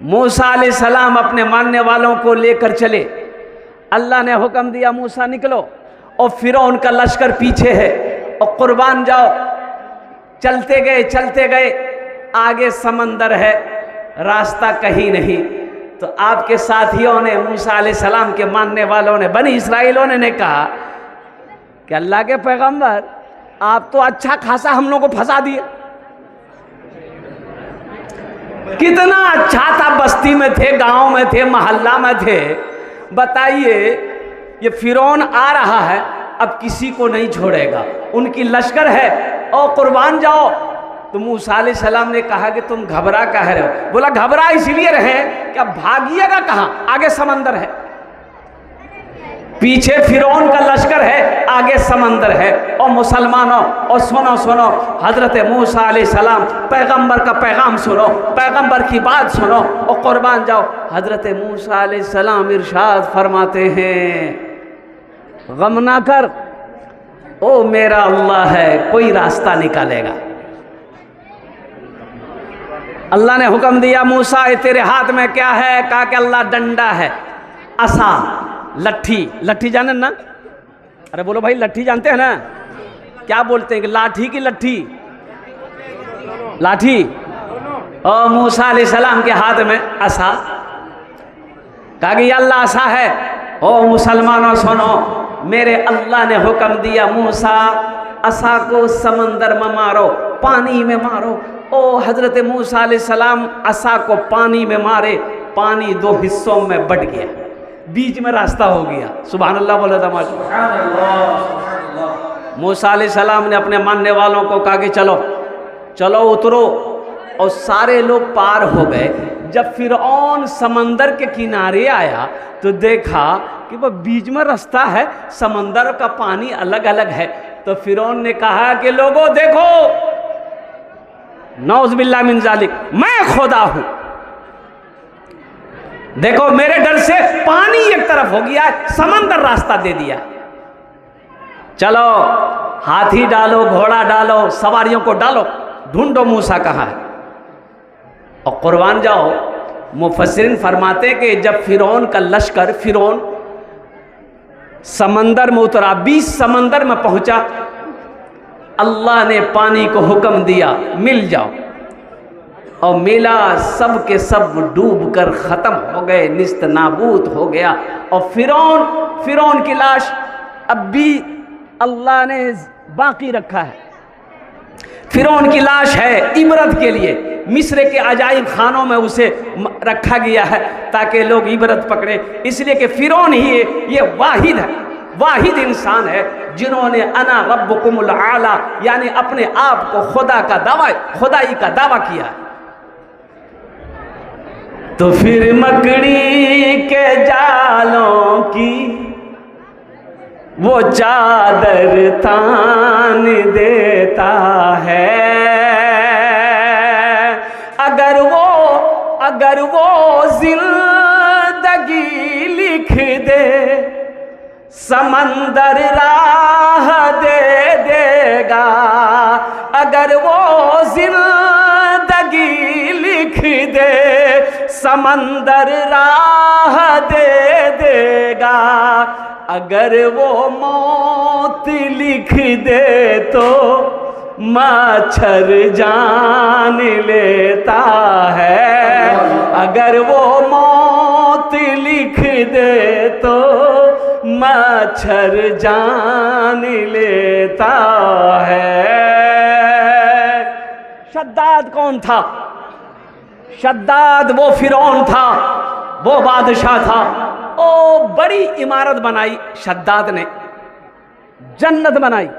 मूसा अलैहिस्सलाम अपने मानने वालों को लेकर चले। अल्लाह ने हुक्म दिया मूसा निकलो, और फिरौन का लश्कर पीछे है, और कुर्बान जाओ। चलते गए, आगे समंदर है, रास्ता कहीं नहीं। तो आपके साथियों ने, मूसा अलैहिस्सलाम के मानने वालों ने, बनी इस्राएलियों ने कहा कि अल्लाह के पैगंबर, आप तो अच्छा खासा हम लोगों को फंसा दिए। कितना अच्छा था, बस्ती में थे, गांव में थे, मोहल्ला में थे। बताइए, ये फिरौन आ रहा है, अब किसी को नहीं छोड़ेगा, उनकी लश्कर है, और कुर्बान जाओ। तो मूसा अलैहिस्सलाम ने कहा कि तुम घबरा कह रहे हो? बोला घबरा इसलिए रहे कि अब भागिएगा कहां, आगे समंदर है, पीछे फिरौन का लश्कर है, आगे समंदर है। और मुसलमानों, और सुनो हजरत मूसा अलैहिस्सलाम, पैगंबर का पैगाम सुनो, पैगंबर की बात सुनो, और कुर्बान जाओ। हजरत मूसा अलैहिस्सलाम इरशाद फरमाते हैं, गम ना कर, ओ मेरा अल्लाह है, कोई रास्ता निकालेगा। अल्लाह ने हुक्म दिया, मूसा तेरे हाथ में क्या है? कहा कि अल्लाह डंडा है, असा, लट्ठी जाने ना? अरे बोलो भाई, लट्ठी जानते हैं ना? क्या बोलते हैं कि लाठी की लट्ठी? लाठी। और मूसा अलैहिस्सलाम के हाथ में असा। कहा कि अल्लाह असा है। ओ मुसलमानों सुनो, मेरे अल्लाह ने हुक्म दिया, मूसा असा को समंदर में मारो, पानी में मारो। ओ हजरत मूसा अलैहिस्सलाम असा को पानी में मारे, पानी दो हिस्सों में बट गया, बीच में रास्ता हो गया। सुभान अल्लाह बोला था माशाअल्लाह। मूसा अलैहिस्सलाम ने अपने मानने वालों को कहा कि चलो उतरो, और सारे लोग पार हो गए। जब फिरौन समंदर के किनारे आया तो देखा कि वह बीच में रास्ता है, समंदर का पानी अलग अलग है। तो फिरौन ने कहा कि लोगों देखो, नौज़ बिल्लाह मिन ज़ालिक, मैं खुदा हूं, देखो मेरे डर से पानी एक तरफ हो गया, समंदर रास्ता दे दिया। चलो हाथी डालो, घोड़ा डालो, सवारियों को डालो, ढूंढो मूसा कहाँ है, और कुर्बान जाओ। मुफस्सिरीन फरमाते कि जब फिरौन का लश्कर, फिरौन समंदर में उतरा, 20 समंदर में पहुंचा, अल्लाह ने पानी को हुक्म दिया, मिल जाओ, और मिला, सब के सब डूब कर ख़त्म हो गए, निस्त नाबूद हो गया। और फिरौन की लाश अब भी अल्लाह ने बाकी रखा है। फिरौन की लाश है इबरत के लिए, मिस्र के अजाइब खानों में उसे रखा गया है ताकि लोग इबरत पकड़े, इसलिए कि फिरौन ही ये वाहिद इंसान है जिन्होंने अना रब्बुकुमुल आला, यानी अपने आप को खुदाई का दावा किया है। तो फिर मकड़ी के जालों की वो चादर तान देता है, अगर वो जिंदगी लिख दे, समंदर राह दे देगा। अगर वो जिंदगी लिख दे, समंदर राह दे देगा। अगर वो मौत लिख दे तो मच्छर जान लेता है। अगर वो मौत लिख दे तो मच्छर जान लेता है। शद्दाद कौन था? शद्दाद वो फिरौन था, वो बादशाह था। ओ बड़ी इमारत बनाई शद्दाद ने, जन्नत बनाई।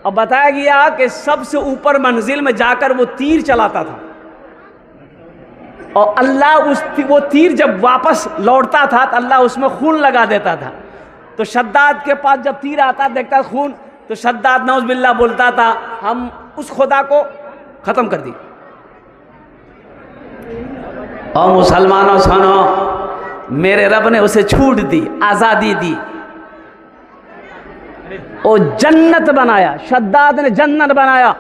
अब बताया गया कि सबसे ऊपर मंजिल में जाकर वो तीर चलाता था, और अल्लाह वो तीर जब वापस लौटता था तो अल्लाह उसमें खून लगा देता था। तो शद्दाद के पास जब तीर आता देखता खून, तो शद्दाद नौज़ बिल्लाह बोलता था, हम उस खुदा को खत्म कर दी। और मुसलमानों सुनो, मेरे रब ने उसे छूट दी, आज़ादी दी, और जन्नत बनाया। शद्दाद ने जन्नत बनाया,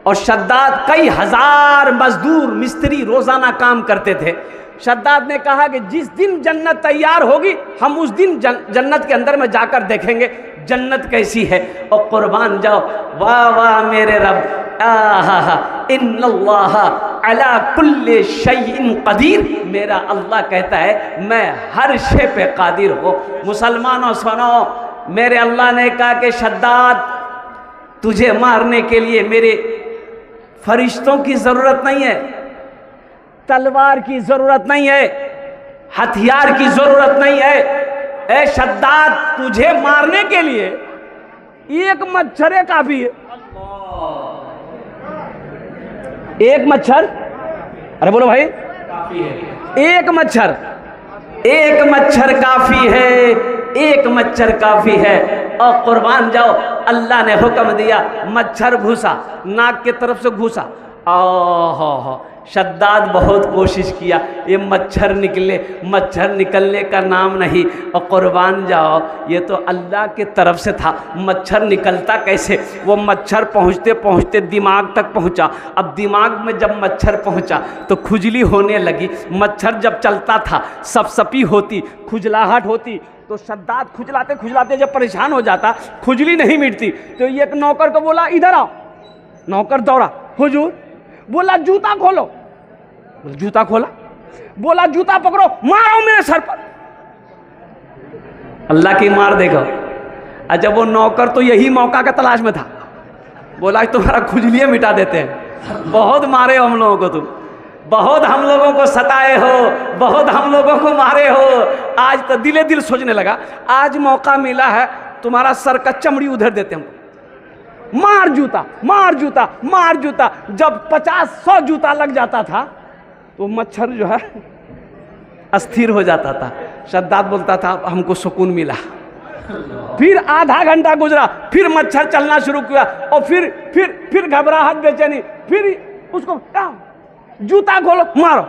और शद्दाद कई हजार मजदूर मिस्त्री रोजाना काम करते थे। शद्दाद ने कहा कि जिस दिन जन्नत तैयार होगी हम उस दिन जन्नत के अंदर में जाकर देखेंगे जन्नत कैसी है। और कुर्बान जाओ, वाह वाह मेरे रब, इन्नल्लाह अला कुल्ले शैइन कदीर। मेरा अल्लाह कहता है मैं हर शे पे कादिर हो। मुसलमानों सुनो, मेरे अल्लाह ने कहा कि शद्दाद तुझे मारने के लिए मेरे फरिश्तों की ज़रूरत नहीं है, तलवार की ज़रूरत नहीं है, हथियार की ज़रूरत नहीं है। ए शद्दाद, तुझे मारने के लिए एक मच्छर काफी है। एक मच्छर, अरे बोलो भाई, काफी है। एक मच्छर काफी है, एक मच्छर काफी है। और कुर्बान जाओ, अल्लाह ने हुक्म दिया, मच्छर घुसा, नाक के तरफ से घुसा। हो शद्दाद बहुत कोशिश किया ये मच्छर निकले, मच्छर निकलने का नाम नहीं। और कुर्बान जाओ, ये तो अल्लाह के तरफ से था, मच्छर निकलता कैसे? वो मच्छर पहुँचते पहुँचते दिमाग तक पहुँचा। अब दिमाग में जब मच्छर पहुँचा तो खुजली होने लगी। मच्छर जब चलता था सपसपी होती, खुजलाहट होती, तो शद्दाद खुजलाते खुजलाते जब परेशान हो जाता, खुजली नहीं मिटती, तो ये एक नौकर को बोला इधर आओ। नौकर दौड़ा, हुजूर। बोला जूता खोलो। जूता खोला। बोला जूता पकड़ो, मारो मेरे सर पर। अल्लाह की मार देखो। अच्छा, वो नौकर तो यही मौका का तलाश में था, बोला तुम्हारा खुजलियां मिटा देते हैं। बहुत मारे हो हम लोगों को, तुम बहुत हम लोगों को सताए हो, बहुत हम लोगों को मारे हो। आज तो दिले दिल सोचने लगा, आज मौका मिला है, तुम्हारा सर का चमड़ी उधर देते हैं। मार जूता, मार जूता, मार जूता। जब 50-100 जूता लग जाता था तो मच्छर जो है अस्थिर हो जाता था। शद्दाद बोलता था हमको सुकून मिला। फिर आधा घंटा गुजरा, फिर मच्छर चलना शुरू किया, और फिर घबराहट, बेचैनी, फिर उसको जूता खोलो, मारो।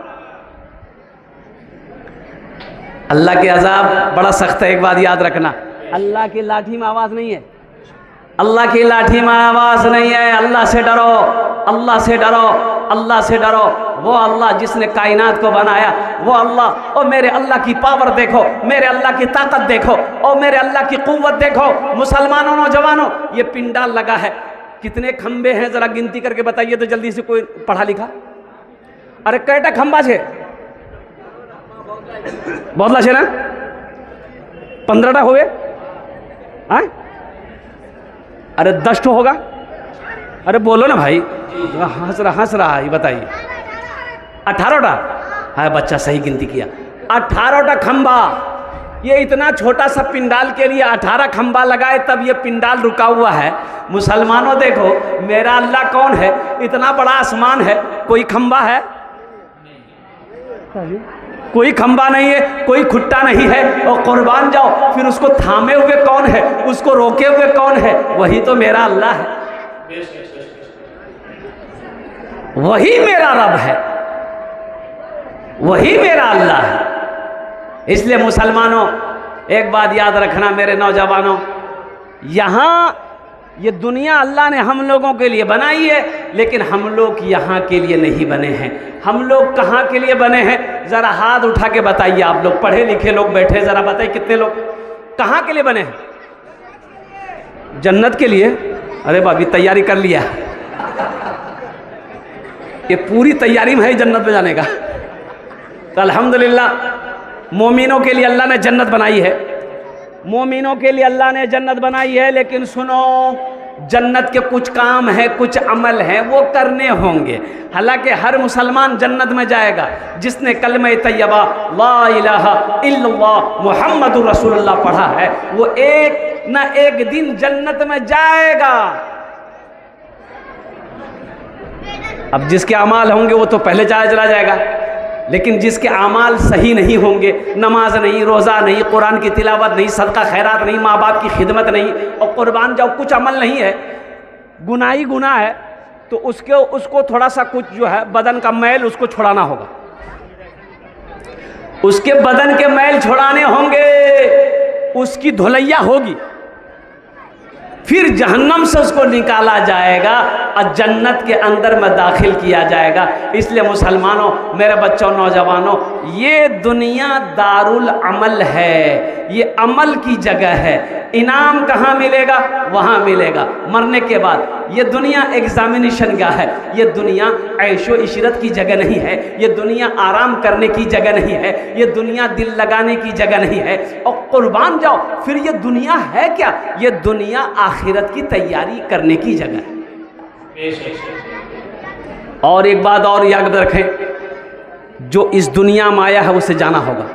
अल्लाह के अजाब बड़ा सख्त है। एक बात याद रखना, अल्लाह की लाठी में आवाज नहीं है, अल्लाह की लाठी में आवाज नहीं है। अल्लाह से डरो, अल्लाह से डरो, अल्लाह से डरो। वो अल्लाह जिसने कायनात को बनाया, वो अल्लाह। और मेरे अल्लाह की पावर देखो, मेरे अल्लाह की ताकत देखो, और मेरे अल्लाह की कुव्वत देखो। मुसलमानों, नौजवानों, ये पिंडाल लगा है, कितने खंबे हैं जरा गिनती करके बताइए तो जल्दी से, कोई पढ़ा लिखा? अरे कैटा खंबा छे? बहुतला छे ना? 15टा हो गए? अरे 10 ठो होगा? अरे बोलो ना भाई, हंस रहा है, बताइए। 18टा? हाँ बच्चा सही गिनती किया, 18टा खंबा। ये इतना छोटा सा पिंडाल के लिए 18 खंबा लगाए तब ये पिंडाल रुका हुआ है। मुसलमानों देखो, मेरा अल्लाह कौन है? इतना बड़ा आसमान है, कोई खंबा है? कोई खंबा नहीं है, कोई खुट्टा नहीं है। और कुर्बान जाओ, फिर उसको थामे हुए कौन है? उसको रोके हुए कौन है? वही तो मेरा अल्लाह है, वही मेरा रब है, वही मेरा अल्लाह है। इसलिए मुसलमानों, एक बात याद रखना मेरे नौजवानों, यहाँ ये दुनिया अल्लाह ने हम लोगों के लिए बनाई है, लेकिन हम लोग यहाँ के लिए नहीं बने हैं। हम लोग कहाँ के लिए बने हैं? ज़रा हाथ उठा के बताइए। आप लोग पढ़े लिखे लोग बैठे, ज़रा बताइए कितने लोग कहाँ के लिए बने हैं? जन्नत के लिए। अरे भाभी तैयारी कर लिया, ये पूरी तैयारी में है जन्नत में जाने का। तो अल्हम्दुलिल्लाह मोमिनों के लिए अल्लाह ने जन्नत बनाई है, मोमिनों के लिए अल्लाह ने जन्नत बनाई है। लेकिन सुनो, जन्नत के कुछ काम है, कुछ अमल हैं, वो करने होंगे। हालांकि हर मुसलमान जन्नत में जाएगा जिसने कलमे तैयबा ला इलाहा इल्लल्लाह मुहम्मदुर रसूलुल्लाह पढ़ा है, वो एक न एक दिन जन्नत में जाएगा। अब जिसके अमाल होंगे वो तो पहले चला जाएगा, लेकिन जिसके आमाल सही नहीं होंगे, नमाज नहीं, रोज़ा नहीं, कुरान की तिलावत नहीं, सदका खैरात नहीं, माँ बाप की खिदमत नहीं, और कुर्बान जाओ कुछ अमल नहीं है, गुनाही गुनाह है, तो उसको थोड़ा सा कुछ जो है बदन का मैल उसको छुड़ाना होगा, उसके बदन के मैल छुड़ाने होंगे, उसकी धुलैया होगी। फिर जहन्नम से उसको निकाला जाएगा और जन्नत के अंदर में दाखिल किया जाएगा। इसलिए मुसलमानों, मेरे बच्चों, नौजवानों, ये दुनिया दारुल अमल है, ये अमल की जगह है। इनाम कहाँ मिलेगा? वहाँ मिलेगा मरने के बाद। ये दुनिया एग्जामिनेशन का है, ये दुनिया ऐशो इशरत की जगह नहीं है, ये दुनिया आराम करने की जगह नहीं है, ये दुनिया दिल लगाने की जगह नहीं है। और कुर्बान जाओ, फिर ये दुनिया है क्या? ये दुनिया आखिरत की तैयारी करने की जगह है। और एक बात और याद रखें, जो इस दुनिया में आया है उसे जाना होगा।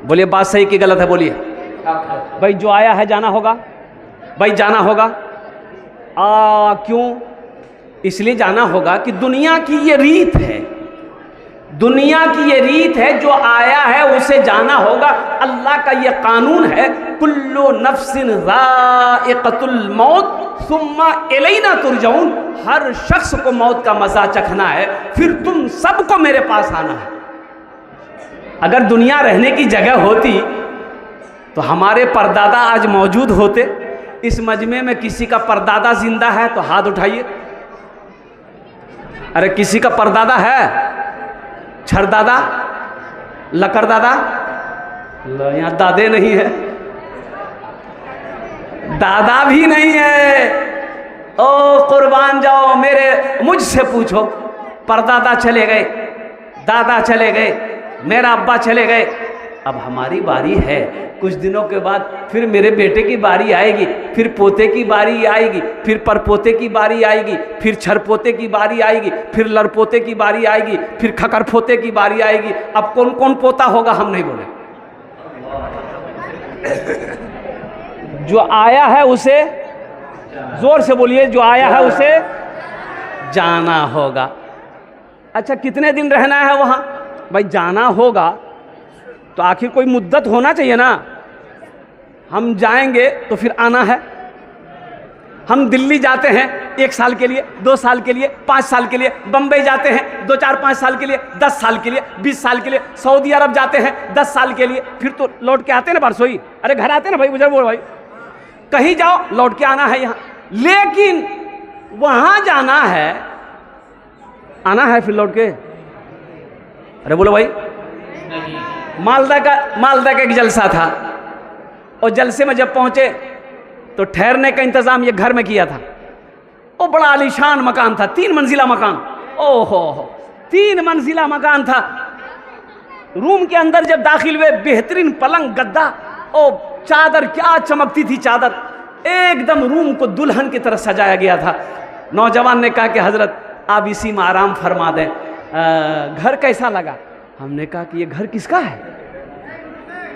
बोलिए बात सही कि गलत है? बोलिए भाई, जो आया है जाना होगा, भाई जाना होगा। क्यों? इसलिए जाना होगा कि दुनिया की ये रीत है, दुनिया की ये रीत है, जो आया है उसे जाना होगा। अल्लाह का ये कानून है, कुल्लु नफ्सिन ज़ाइक़तुल मौत सुम्मा इलैना तुरजऊन। हर शख्स को मौत का मज़ा चखना है, फिर तुम सबको मेरे पास आना है। अगर दुनिया रहने की जगह होती तो हमारे परदादा आज मौजूद होते। इस मजमे में किसी का परदादा जिंदा है तो हाथ उठाइए। अरे किसी का परदादा है? छरदादा, लकड़दादा? यहाँ दादे नहीं है, दादा भी नहीं है। ओ कुर्बान जाओ, मेरे मुझसे पूछो, परदादा चले गए, दादा चले गए, मेरा अब्बा चले गए, अब हमारी बारी है। कुछ दिनों के बाद फिर मेरे बेटे की बारी आएगी, फिर पोते की बारी आएगी, फिर परपोते की बारी आएगी, फिर छरपोते की बारी आएगी, फिर लड़पोते की बारी आएगी, फिर खकरपोते की बारी आएगी। अब कौन कौन पोता होगा हम नहीं बोले। जो आया है उसे, जोर से बोलिए, जो आया है उसे जाना होगा। अच्छा, कितने दिन रहना है वहाँ? भाई जाना होगा तो आखिर कोई मुद्दत होना चाहिए ना। हम जाएंगे तो फिर आना है। हम दिल्ली जाते हैं 1 साल के लिए, 2 साल के लिए, 5 साल के लिए, बम्बई जाते हैं 2, 4, 5 साल के लिए, 10 साल के लिए, 20 साल के लिए, सऊदी अरब जाते हैं 10 साल के लिए, फिर तो लौट के आते हैं ना परसोई। अरे घर आते हैं ना भाई, गुजर बोल भाई, कहीं जाओ लौट के आना है यहाँ। लेकिन वहाँ जाना है, आना है फिर लौट के। अरे बोलो भाई, मालदा का एक जलसा था, और जलसे में जब पहुंचे तो ठहरने का इंतजाम ये घर में किया था। वो बड़ा आलीशान मकान था, 3 मंजिला मकान। ओहो, 3 मंजिला मकान था। रूम के अंदर जब दाखिल हुए, बेहतरीन पलंग, गद्दा, ओ चादर, क्या चमकती थी चादर, एकदम रूम को दुल्हन की तरह सजाया गया था। नौजवान ने कहा कि हजरत आप इसी में आराम फरमा दें, घर कैसा लगा? हमने कहा कि ये घर किसका है?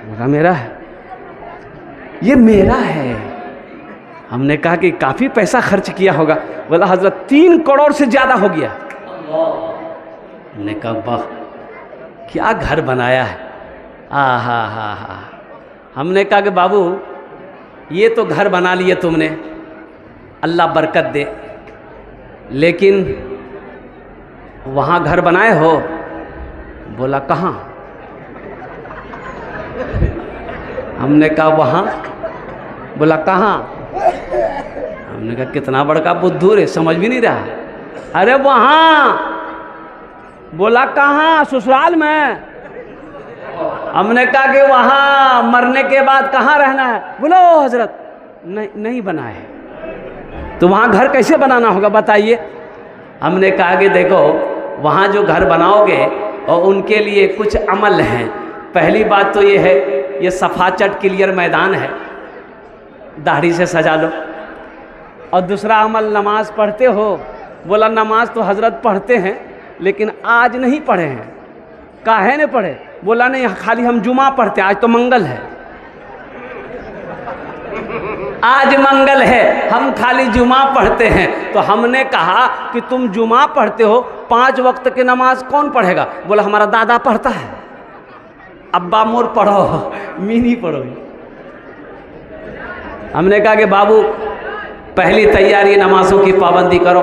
बोला मेरा है। ये मेरा है। हमने कहा कि काफ़ी पैसा खर्च किया होगा। बोला हजरत 3 करोड़ से ज़्यादा हो गया। हमने कहा वाह, क्या घर बनाया है। हा। हमने कहा कि बाबू ये तो घर बना लिए तुमने, अल्लाह बरकत दे, लेकिन वहाँ घर बनाए हो? बोला कहाँ? हमने कहा वहाँ। बोला कहाँ? हमने कहा कितना बड़का बुद्धू रे, समझ भी नहीं रहा। अरे वहाँ। बोला कहाँ? ससुराल में। हमने कहा कि वहाँ मरने के बाद कहाँ रहना है? बोलो हजरत नहीं बना है। तो वहाँ घर कैसे बनाना होगा बताइए? हमने कहा कि देखो, वहाँ जो घर बनाओगे और उनके लिए कुछ अमल हैं। पहली बात तो ये है, ये सफाचट क्लियर मैदान है, दाढ़ी से सजा लो। और दूसरा अमल, नमाज पढ़ते हो? बोला नमाज तो हजरत पढ़ते हैं, लेकिन आज नहीं पढ़े हैं। काहे ने पढ़े? बोला नहीं, खाली हम जुमा पढ़ते हैं, आज तो मंगल है, आज मंगल है, हम खाली जुमा पढ़ते हैं। तो हमने कहा कि तुम जुमा पढ़ते हो, 5 वक्त की नमाज कौन पढ़ेगा? बोला हमारा दादा पढ़ता है। अब्बा मोर पढ़ो, मीनी पढ़ो। हमने कहा कि बाबू पहली तैयारी नमाजों की पाबंदी करो,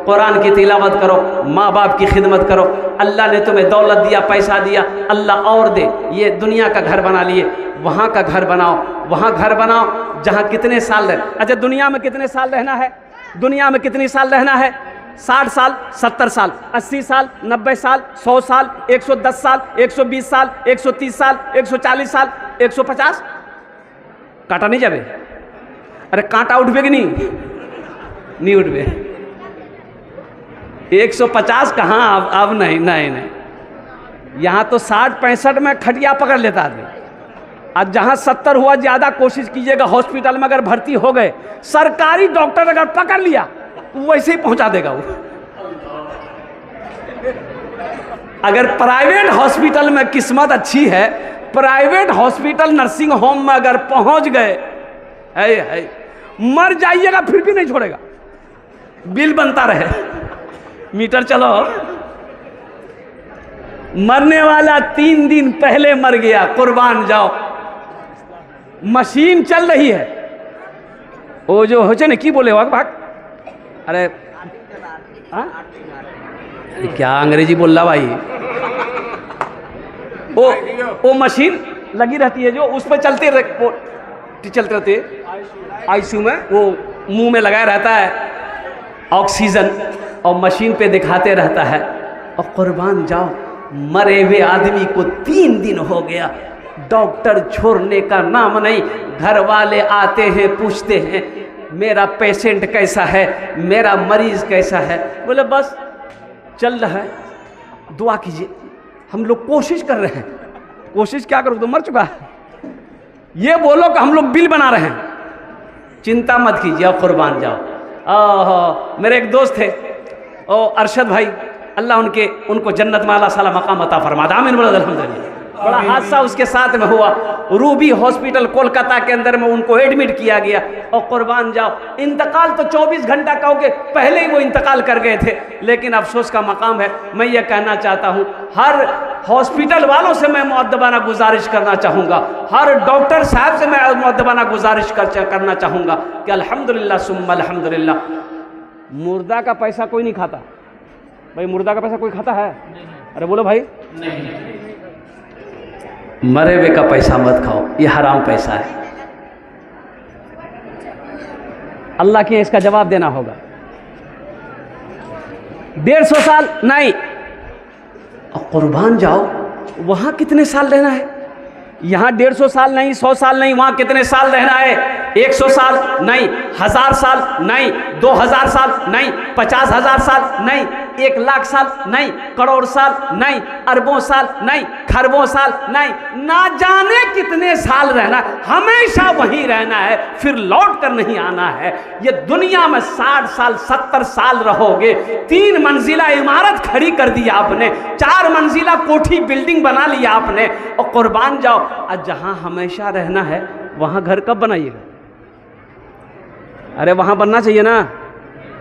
कुरान की तिलावत करो, माँ बाप की खिदमत करो। अल्लाह ने तुम्हें दौलत दिया, पैसा दिया, अल्लाह और दे। ये दुनिया का घर बना लिए, वहाँ का घर बनाओ, वहाँ घर बनाओ, जहां कितने साल अच्छा दुनिया में कितने साल रहना है? दुनिया में कितनी साल रहना है? 60 साल, 70 साल, 80 साल, 90 साल, 100 साल, 110 साल, 120 साल, 130 साल, 140 साल, 150? कांटा नहीं जावे? अरे कांटा उठबे कि नहीं उठबे। 150 कहाँ अब नहीं नहीं नहीं। यहाँ तो 60-65 में खटिया पकड़ लेता आदमी। आज जहाँ 70 हुआ, ज़्यादा कोशिश कीजिएगा हॉस्पिटल में अगर भर्ती हो गए, सरकारी डॉक्टर अगर पकड़ लिया वैसे ही पहुंचा देगा वो। अगर प्राइवेट हॉस्पिटल में किस्मत अच्छी है, प्राइवेट हॉस्पिटल नर्सिंग होम में अगर पहुंच गए, है मर जाइएगा फिर भी नहीं छोड़ेगा, बिल बनता रहे, मीटर चलो। मरने वाला 3 दिन पहले मर गया, कुर्बान जाओ। मशीन चल रही है, वो जो हो ना की बोले भाग, अरे हाँ क्या अंग्रेजी बोल रहा भाई। वो मशीन लगी रहती है जो उस पर चलते रहते आईसीयू में, वो मुंह में लगाया रहता है ऑक्सीजन और मशीन पे दिखाते रहता है। और कुर्बान जाओ, मरे हुए आदमी को 3 दिन हो गया, डॉक्टर छोड़ने का नाम नहीं। घर वाले आते हैं, पूछते हैं मेरा पेशेंट कैसा है, मेरा मरीज कैसा है। बोले बस चल रहा है, दुआ कीजिए। हम लोग कोशिश कर रहे हैं। कोशिश क्या करो, तो मर चुका है। ये बोलो कि हम लोग बिल बना रहे हैं, चिंता मत कीजिए, अब कुर्बान जाओ। मेरे एक दोस्त थे, ओ अरशद भाई, अल्लाह उनको जन्नत में अल्लाह साला मकाम अता फरमाता, आमीन बोलो अल्हम्दुलिल्लाह। बड़ा हादसा उसके साथ में हुआ, रूबी हॉस्पिटल कोलकाता के अंदर में उनको एडमिट किया गया। और कुर्बान जाओ, इंतकाल तो 24 घंटा कहो के पहले ही वो इंतकाल कर गए थे। लेकिन अफसोस का मकाम है, मैं ये कहना चाहता हूँ, हर हॉस्पिटल वालों से मैं मुअद्दबाना गुजारिश करना चाहूँगा, हर डॉक्टर साहब से मैं मुअद्दबाना गुजारिश करना चाहूँगा कि अल्हम्दुलिल्लाह सुम्मा अल्हम्दुलिल्लाह, मुर्दा का पैसा कोई नहीं खाता भाई। मुर्दा का पैसा कोई खाता है? अरे बोलो भाई, नहीं। मरे हुए का पैसा मत खाओ, ये हराम पैसा है। अल्लाह के इसका जवाब देना होगा। 150 साल नहीं, और कुर्बान जाओ, वहां कितने साल रहना है? यहाँ 150 साल नहीं, 100 साल नहीं, वहां कितने साल रहना है? 100 साल नहीं, 1000 साल नहीं, 2000 साल नहीं, 50,000 साल नहीं, 1 लाख साल नहीं, करोड़ साल नहीं, अरबों साल नहीं, खरबों साल नहीं, ना जाने कितने साल रहना, हमेशा वहीं रहना है, फिर लौट कर नहीं आना है। ये दुनिया में 60 साल 70 साल रहोगे। 3 मंजिला इमारत खड़ी कर दी आपने, 4 मंजिला कोठी बिल्डिंग बना लिया आपने, और कुर्बान जाओ, जहां हमेशा रहना है वहां घर कब बनाइएगा? अरे वहां बनना चाहिए ना।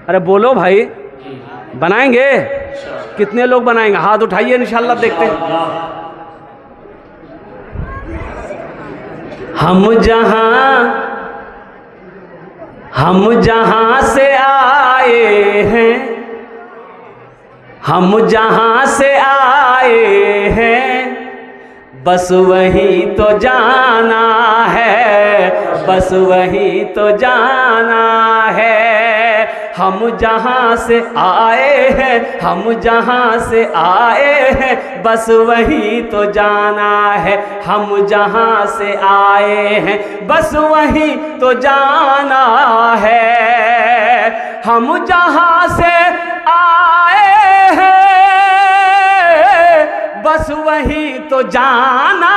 अरे बोलो भाई, बनाएंगे? कितने लोग बनाएंगे? हाथ उठाइए, इंशाल्लाह देखते हैं। हम जहां से आए हैं, हम जहां से आए हैं, बस वही तो जाना है, बस वही तो जाना है। हम जहां से आए हैं, हम जहां से आए हैं, बस वही तो जाना है। हम जहां से आए हैं, बस वही तो जाना है। हम जहां से आए हैं, बस वही तो जाना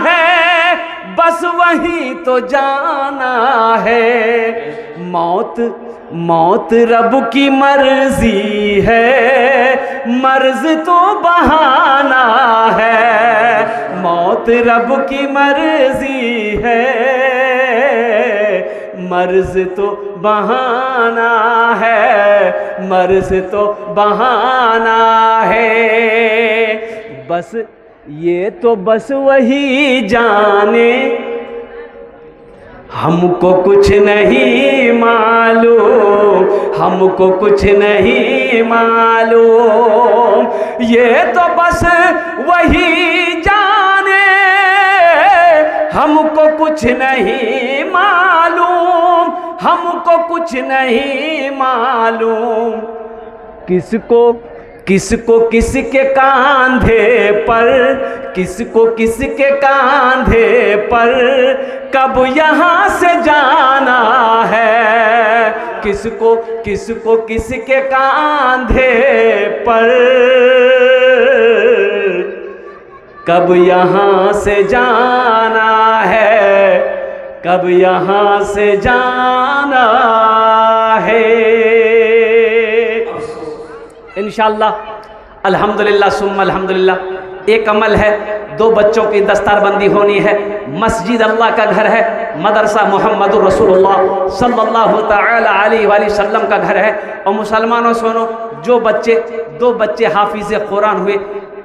है, बस वही तो जाना है। मौत रब की मर्जी है, मर्ज तो बहाना है। मौत रब की मर्जी है, मर्ज तो बहाना है, मर्ज तो बहाना है। बस ये तो बस वही जाने, हमको कुछ नहीं मालूम, हमको कुछ नहीं मालूम। ये तो बस वही जाने, हमको कुछ नहीं मालूम। हमको कुछ नहीं मालूम। किसको किसको किसके कांधे पर, किसको किसके कांधे पर कब यहाँ से जाना है, किसको किसको किसके कांधे पर कब यहाँ से जाना है, कब यहाँ से जाना है। इंशाअल्लाह अल्हम्दुलिल्लाह सुम्मा अल्हम्दुलिल्लाह एक अमल है, 2 बच्चों की दस्तारबंदी होनी है। मस्जिद अल्लाह का घर है, मदरसा मोहम्मदुर रसूलुल्लाह सल्लल्लाहु तआला अलैहि वसल्लम का घर है। और मुसलमानों सुनो, जो बच्चे 2 बच्चे हाफिज कुरान हुए,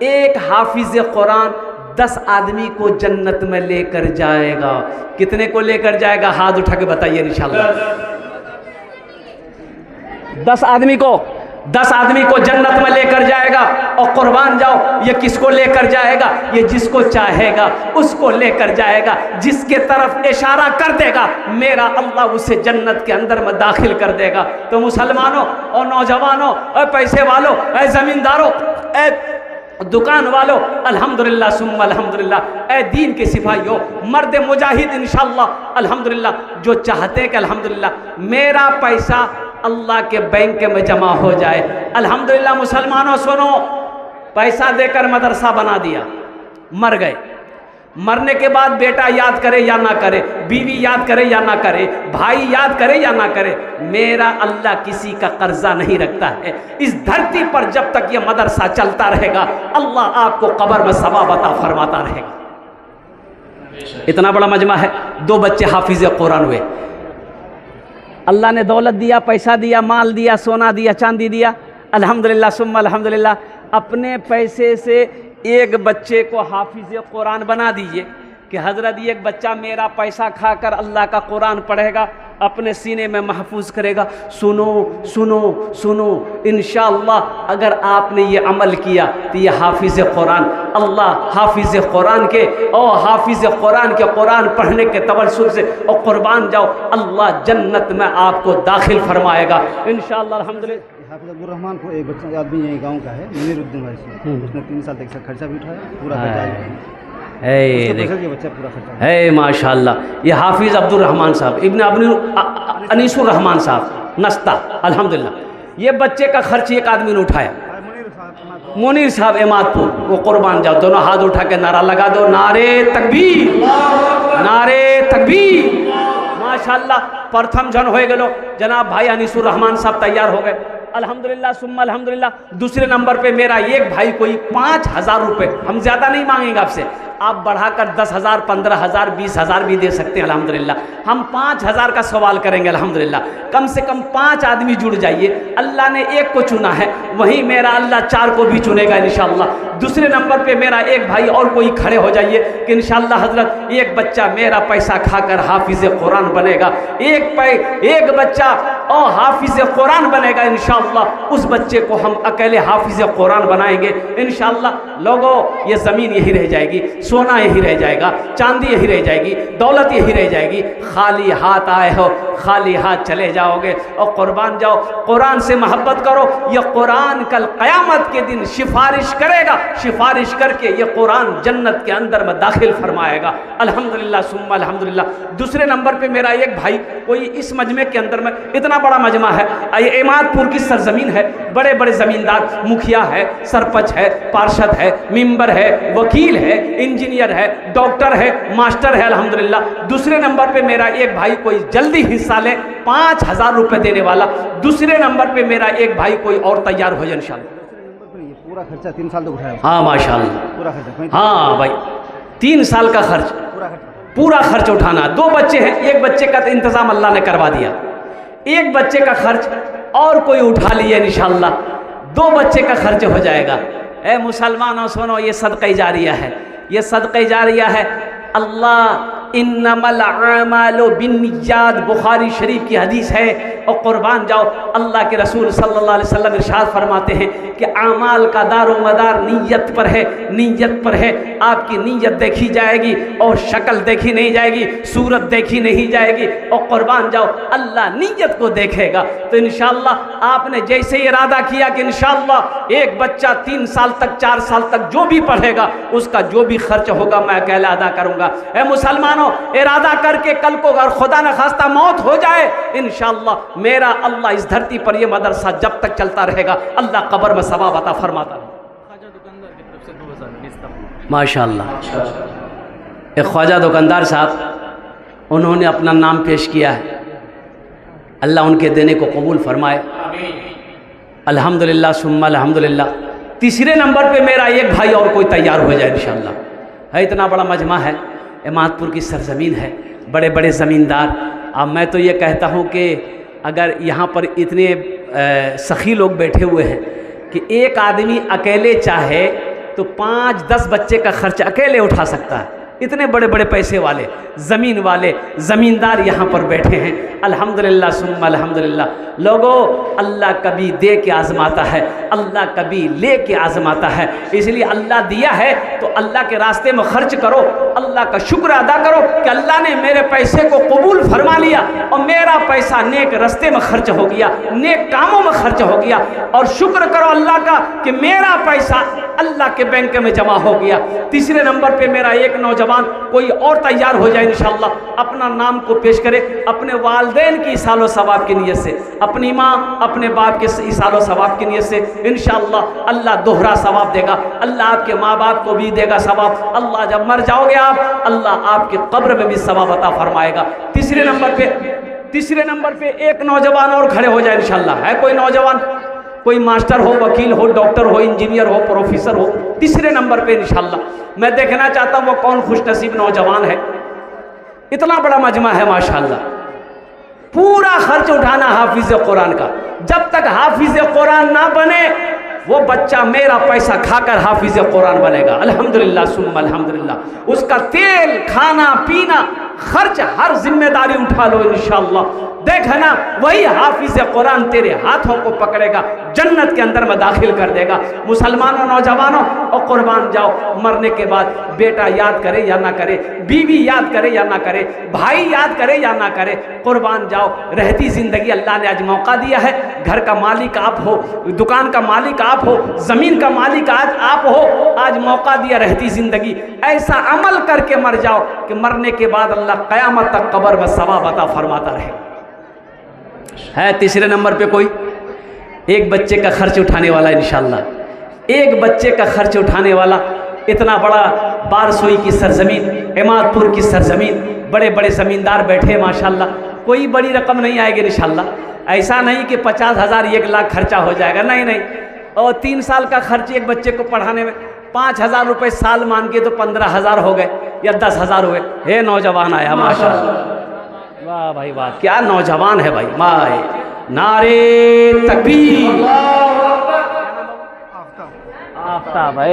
एक हाफिज कुरान 10 आदमी को जन्नत में लेकर जाएगा। कितने को लेकर जाएगा? हाथ उठा के बताइए इंशाअल्लाह। 10 आदमी को जन्नत में लेकर जाएगा। और कुर्बान जाओ, ये किसको लेकर जाएगा? ये जिसको चाहेगा उसको लेकर जाएगा, जिसके तरफ इशारा कर देगा मेरा अल्लाह उसे जन्नत के अंदर में दाखिल कर देगा। तो मुसलमानों और नौजवानों और पैसे वालों, ऐ जमींदारों, ऐ दुकान वालों, अल्हम्दुलिल्लाह सुम्मा अल्हम्दुलिल्लाह, ऐ दीन के सिपाहियों, मर्द मुजाहिद इंशाअल्लाह अल्हम्दुलिल्लाह, जो चाहते हैं कि अल्हम्दुलिल्लाह मेरा पैसा अल्लाह के बैंक में जमा हो जाए। अल्हम्दुलिल्लाह मुसलमानों सुनो, पैसा देकर मदरसा बना दिया, मर गए। मरने के बाद बेटा याद करे या ना करे, बीवी याद करे या ना करे, भाई याद करे या ना करे, मेरा अल्लाह किसी का कर्जा नहीं रखता है। इस धरती पर जब तक ये मदरसा चलता रहेगा अल्लाह आपको कब्र में सवाब अता फरमाता रहेगा। इतना बड़ा मजमा है, 2 बच्चे हाफिज कुरान हुए। अल्लाह ने दौलत दिया, पैसा दिया, माल दिया, सोना दिया, चांदी दिया, अल्हम्दुलिल्लाह सुम्मा अल्हम्दुलिल्लाह। अपने पैसे से एक बच्चे को हाफिज कुरान बना दीजिए कि हज़रत एक बच्चा मेरा पैसा खाकर अल्लाह का कुरान पढ़ेगा, अपने सीने में महफूज करेगा। सुनो सुनो सुनो, इंशाअल्लाह अगर आपने ये अमल किया तो ये हाफिज कुरान, अल्लाह हाफिज कुरान के और हाफिज कुरान के कुरान पढ़ने के तवज्जुह से और कुर्बान जाओ, अल्लाह जन्नत में आपको दाखिल फरमाएगा इंशाअल्लाह। अल्हम्दुलिल्लाह। हाफिज अब्दुर रहमान को एक बच्चा आदमी यही गांव का है, मुनीरुद्दीन भाई से, उसने 3 साल तक इसका खर्चा भी उठाया, पूरा खर्चा है माशाअल्लाह। ये हाफिज अब्दुर रहमान साहब, इब्न अनीसुर रहमान साहब नस्ता, अल्हम्दुलिल्लाह। ये बच्चे का खर्च एक आदमी ने उठाया, मुनीर साहब एमादपुर, वो कुर्बान जाओ। दोनों हाथ उठा के नारा लगा दो, नारे तकबीर, नारे तकबीर। माशाअल्लाह प्रथम जन हो गलो जनाब भाई अनीसुर रहमान साहब तैयार हो गए, अल्हम्दुलिल्लाह सुम्मा अल्हम्दुलिल्लाह। दूसरे नंबर पे मेरा एक भाई कोई 5000 रुपये, हम ज़्यादा नहीं मांगेंगे आपसे, आप बढ़ाकर 10,000, 15,000, 20,000 भी दे सकते हैं अल्हम्दुलिल्लाह। हम 5,000 का सवाल करेंगे अल्हम्दुलिल्लाह। कम से कम 5 आदमी जुड़ जाइए, अल्लाह ने एक को चुना है, वहीं मेरा अल्लाह 4 को भी चुनेगा इंशाअल्लाह। दूसरे नंबर पे मेरा एक भाई और कोई खड़े हो जाइए कि इंशाअल्लाह हजरत एक बच्चा मेरा पैसा खाकर हाफिज कुरान बनेगा, एक बच्चा और हाफिज कुरान बनेगा इंशाअल्लाह। उस बच्चे को हम अकेले हाफिज कुरान बनाएंगे इंशाअल्लाह। लोगों ये ज़मीन यही रह जाएगी, सोना यही रह जाएगा, चांदी यही रह जाएगी, दौलत यही रह जाएगी। खाली हाथ आए हो, खाली हाथ चले जाओगे। और कुर्बान जाओ, कुरान से मोहब्बत करो। ये कुरान कल क़यामत के दिन सिफारिश करेगा, सिफारिश करके ये कुरान जन्नत के अंदर में दाखिल फरमाएगा अल्हम्दुलिल्लाह सुम्मा अल्हम्दुलिल्लाह। दूसरे नंबर पे मेरा एक भाई कोई इस मजमे के अंदर में, इतना बड़ा मजमा है, ये एमादपुर की सरजमीन है, बड़े बड़े ज़मींदार, मुखिया है, सरपंच है, पार्षद है, मेंबर है, वकील है, इंजीनियर है, डॉक्टर है, मास्टर है अल्हम्दुलिल्लाह। दूसरे नंबर पे मेरा एक भाई कोई जल्दी हिस्सा ले 5,000 रुपये देने वाला। दूसरे नंबर पे मेरा एक भाई कोई और तैयार हो जाए इंशाअल्लाह। पूरा खर्चा 3 साल तक उठाया। हाँ माशाअल्लाह, पूरा खर्चा। हाँ भाई 3 साल का खर्च, पूरा खर्च उठाना। 2 बच्चे हैं, एक बच्चे का तो इंतज़ाम अल्लाह ने करवा दिया, एक बच्चे का खर्च और कोई उठा लिया इंशाअल्लाह, 2 बच्चे का खर्च हो जाएगा। मुसलमानों सुनो, ये सदक़े जारिया है, ये सदक़े जारिया है। अल्लाह इन्नमल आमालु बिन्नियात, बुखारी शरीफ की हदीस है। और कुर्बान जाओ, अल्लाह के रसूल सल्लल्लाहु अलैहि वसल्लम इरशाद फरमाते हैं कि आमाल का दारो मदार नीयत पर है, नीयत पर है। आपकी नीयत देखी जाएगी और शक्ल देखी नहीं जाएगी, सूरत देखी नहीं जाएगी। और कुर्बान जाओ, अल्लाह नीयत को देखेगा। तो इंशाअल्लाह आपने जैसे इरादा किया कि इंशाअल्लाह एक बच्चा 3 साल तक 4 साल तक जो भी पढ़ेगा उसका जो भी खर्च होगा मैं अकेला अदा करूँगा। ए मुसलमानों, इरादा करके कल को अगर खुदा न खास्ता मौत हो जाए, इंशाअल्लाह मेरा अल्लाह इस धरती पर यह मदरसा जब तक चलता रहेगा अल्लाह कब्र में सवाब अता फरमाता है। माशाअल्लाह, एक ख्वाजा दुकानदार साहब, उन्होंने अपना नाम पेश किया है। अल्लाह उनके देने को कबूल फरमाए। अल्हम्दुलिल्लाह सुम्मा अल्हम्दुलिल्लाह। तीसरे नंबर पे मेरा एक भाई और कोई तैयार हो जाए इंशाअल्लाह। है इतना बड़ा मजमा है, इमादपुर की सरजमीन है, बड़े बड़े ज़मींदार। अब मैं तो ये कहता हूँ कि अगर यहाँ पर इतने सखी लोग बैठे हुए हैं कि एक आदमी अकेले चाहे तो 5-10 बच्चे का खर्च अकेले उठा सकता है। इतने बड़े बड़े पैसे वाले ज़मीन वाले ज़मींदार यहाँ पर बैठे हैं। अल्हम्दुलिल्लाह सुम्मा अल्हम्दुलिल्लाह। लोगों, अल्लाह कभी दे के आज़माता है, अल्लाह कभी ले के आज़माता है। इसलिए अल्लाह दिया है तो अल्लाह के रास्ते में खर्च करो, अल्लाह का शुक्र अदा करो कि अल्लाह ने मेरे पैसे को कबूल फरमा लिया और मेरा पैसा नेक रास्ते में खर्च हो गया, नेक कामों में खर्च हो गया। और शुक्र करो अल्लाह का कि मेरा पैसा अल्लाह के बैंक में जमा हो गया। तीसरे नंबर पे मेरा एक नौजवान कोई और तैयार हो जाए इंशाअल्लाह, अपना नाम को पेश करे अपने वालिदैन की इसालो सवाब की नीयत से, अपनी माँ अपने बाप के इसालो सवाब की नीयत से। इंशाअल्लाह अल्लाह दोहरा सवाब देगा, अल्लाह आपके माँ बाप को भी देगा सवाब। अल्लाह जब मर जाओगे आप, अल्लाह आपके कब्र में भी सवाब अता फरमाएगा। तीसरे नंबर पे एक नौजवान और खड़े हो जाए इंशाअल्लाह। है कोई नौजवान, कोई मास्टर हो, वकील हो, डॉक्टर हो, इंजीनियर हो, प्रोफेसर हो, तीसरे नंबर पे इंशाअल्लाह। मैं देखना चाहता हूँ वो कौन खुशनसीब नौजवान है। इतना बड़ा मजमा है माशाअल्लाह। पूरा खर्च उठाना हाफिज कुरान का। जब तक हाफिज कुरान ना बने वो बच्चा मेरा पैसा खाकर हाफिज कुरान बनेगा। अल्हम्दुलिल्लाह सुम्मा अल्हम्दुलिल्लाह। उसका तेल, खाना पीना, खर्च हर जिम्मेदारी उठा लो इंशाअल्लाह। देखना वही हाफिज कुरान तेरे हाथों को पकड़ेगा, जन्नत के अंदर में दाखिल कर देगा। मुसलमानों, नौजवानों, और कुर्बान जाओ, मरने के बाद बेटा याद करे या ना करे, बीवी याद करे या ना करे, भाई याद करे या ना करे, कुर्बान जाओ। रहती ज़िंदगी अल्लाह ने आज मौका दिया है। घर का मालिक आप हो, दुकान का मालिक आप हो, ज़मीन का मालिक आज आप हो। आज मौका दिया रहती ज़िंदगी, ऐसा अमल करके मर जाओ कि मरने के बाद अल्लाह क़यामत तक कब्र में सवाब अता फरमाता रहे। है तीसरे नंबर पे कोई एक बच्चे का खर्च उठाने वाला इंशाअल्लाह। एक बच्चे का खर्च उठाने वाला। इतना बड़ा बारसोई की सरजमीन, इमादपुर की सरजमीन, बड़े बड़े ज़मींदार बैठे माशाअल्लाह। कोई बड़ी रकम नहीं आएगी इंशाअल्लाह। ऐसा नहीं कि 50,000 1 लाख खर्चा हो जाएगा, नहीं नहीं। और 3 साल का खर्च एक बच्चे को पढ़ाने में 5,000 रुपये साल मान के तो 15,000 हो गए या 10,000 हुए। हे नौजवान आया माशाअल्लाह, वाह भाई वाह, क्या नौजवान है भाई। माए नारे तकबीर। आफ्ताब है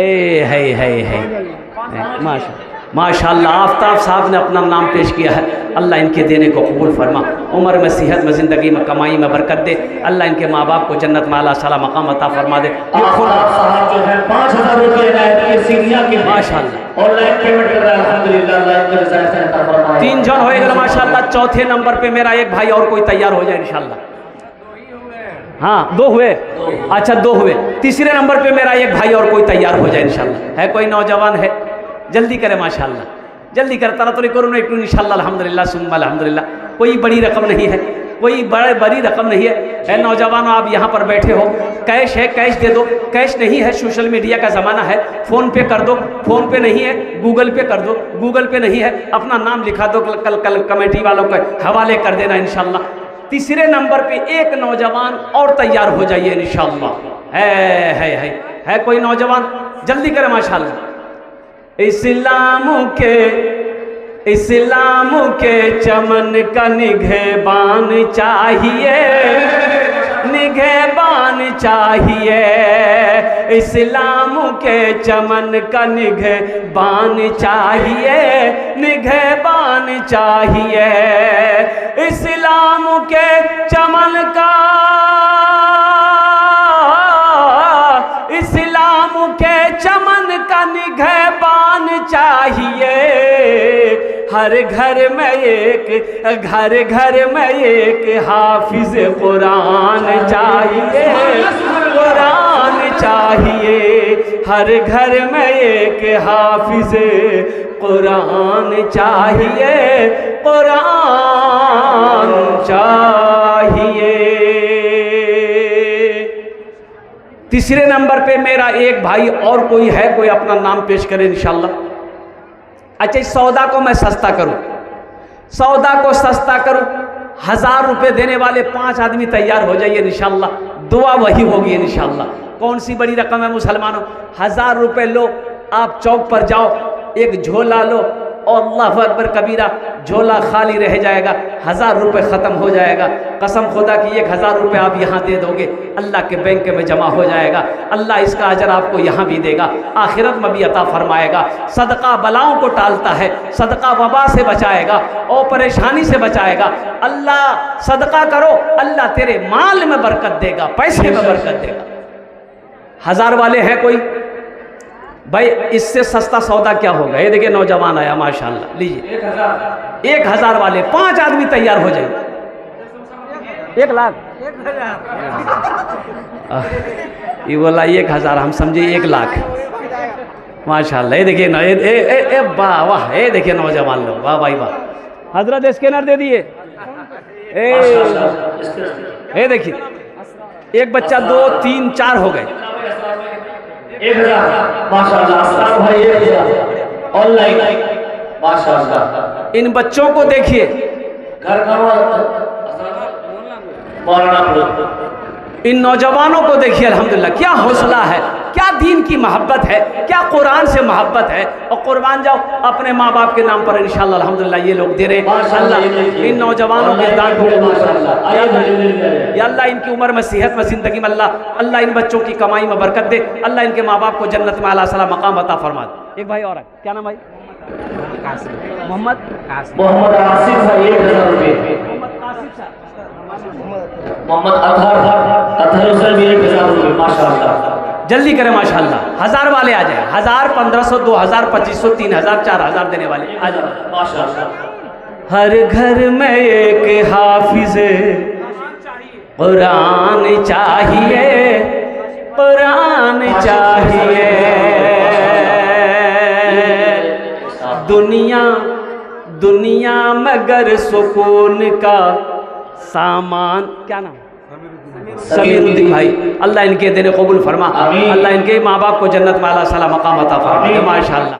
माशाअल्लाह। आफ्ताब साहब ने अपना नाम पेश किया है। अल्लाह इनके देने को कबूल फरमा, उम्र में, सेहत में, ज़िंदगी में, कमाई में बरकत दे। अल्लाह इनके माँ बाप को जन्नत में आला साला मकाम अता फरमा दे। माशाअल्लाह ऑनलाइन पेमेंट कर रहा है, अल्हम्दुलिल्लाह। 3 जन होएगा माशाअल्लाह। चौथे नंबर पे मेरा एक भाई और कोई तैयार हो जाए इंशाअल्लाह। हाँ 2 हुए, अच्छा 2 हुए। तीसरे नंबर पे मेरा एक भाई और कोई तैयार हो जाए इंशाअल्लाह। है कोई नौजवान है, जल्दी करे माशाअल्लाह, जल्दी करे। तरह तो करो नहीं इंशाअल्लाह। अल्हम्दुलिल्लाह सुम्मा अल्हम्दुलिल्लाह। कोई बड़ी रकम नहीं है, कोई बड़ी रकम नहीं है। नौजवानों, आप यहाँ पर बैठे हो, कैश है कैश दे दो, कैश नहीं है सोशल मीडिया का ज़माना है, फ़ोन पे कर दो, फ़ोन पे नहीं है गूगल पे कर दो, गूगल पे नहीं है अपना नाम लिखा दो, कल कमेटी वालों के हवाले कर देना इंशाअल्लाह। तीसरे नंबर पे एक नौजवान और तैयार हो जाइए इंशाअल्लाह। है कोई नौजवान, जल्दी करें माशाअल्लाह। इस्लाम के चमन का निगहबान चाहिए, निगहबान चाहिए, इस्लाम के चमन का निगहबान चाहिए, निगहबान चाहिए, इस्लाम के चमन का, इस्लाम के चमन का निगहबान चाहिए। हर घर में एक, घर घर में एक हाफिज कुरान चाहिए, कुरान चाहिए। हर घर में एक हाफिज कुरान चाहिए, कुरान चाहिए। तीसरे नंबर पे मेरा एक भाई और कोई है, कोई अपना नाम पेश करे इंशाल्लाह। अच्छा, इस सौदा को मैं सस्ता करूं, सौदा को सस्ता करूं, 1000 रुपये देने वाले 5 आदमी तैयार हो जाइए इंशाल्लाह, दुआ वही होगी इंशाल्लाह। कौन सी बड़ी रकम है मुसलमानों, 1000 रुपये लो, आप चौक पर जाओ, एक झोला लो और अल्लाहु अकबर कबीरा, झोला खाली रह जाएगा, 1000 रुपये ख़त्म हो जाएगा। कसम खुदा की 1000 रुपये आप यहाँ दे दोगे, अल्लाह के बैंक में जमा हो जाएगा, अल्लाह इसका अजर आपको यहाँ भी देगा, आखिरत में भी अता फरमाएगा। सदका बलाओं को टालता है, सदका वबा से बचाएगा और परेशानी से बचाएगा। अल्लाह सदका करो, अल्लाह तेरे माल में बरकत देगा, पैसे में बरकत देगा। 1000 वाले हैं कोई भाई, इससे सस्ता सौदा क्या होगा? ये देखिए नौजवान आया माशाल्लाह, लीजिए 1000 वाले 5 आदमी तैयार हो जाए। 1 लाख ये बोला 1000, हम समझे 1 लाख। माशाल्लाह, ये देखिए ना, ए वाह वाह, ये देखिए नौजवान लोग, वाह भाई वाह। हजरत स्कैनर दे दिए, ये देखिए, एक बच्चा 2 3 4 हो गए। 1000 माशाल्लाह भाई, 1000 ऑनलाइन माशाल्लाह। इन बच्चों को देखिए, घर का इन नौजवानों को देखिए, अल्हम्दुलिल्लाह क्या हौसला है, क्या दीन की मोहब्बत है, क्या कुरान से मोहब्बत है। और कुर्बान जाओ अपने माँ बाप के नाम पर इंशाल्लाह अल्हम्दुलिल्लाह ये लोग दे रहे हैं। अल्लाह इन नौजवानों के दान को कबूल कर, या अल्लाह इनकी उम्र में, सेहत में, ज़िंदगी में अल्लाह इन बच्चों की कमाई में बरकत दे, अल्लाह इनके माँ बाप को जन्नत में आला सला मकाम अता फरमा दे। एक भाई और है, क्या नाम भाई? मोहम्मद आसिफ भाई, 1000 रुपये। मोहम्मद अतहर हुसैन भी 1000 रुपये माशाल्लाह। जल्दी करें माशाल्लाह, 1000 वाले आ जाए, 1000 1500 2000 2500 3000 4000 देने वाले आ जाए माशाल्लाह। हर घर में एक हाफिज कुरान चाहिए, कुरान चाहिए। दुनिया मगर सुकून का सामान, क्या नाम? समीरुद्दीन भाई, अल्लाह इनके देने कबूल फरमा, अल्लाह इनके माँ बाप को जन्नत में आला सला मकाम अता फरमा, माशाअल्लाह।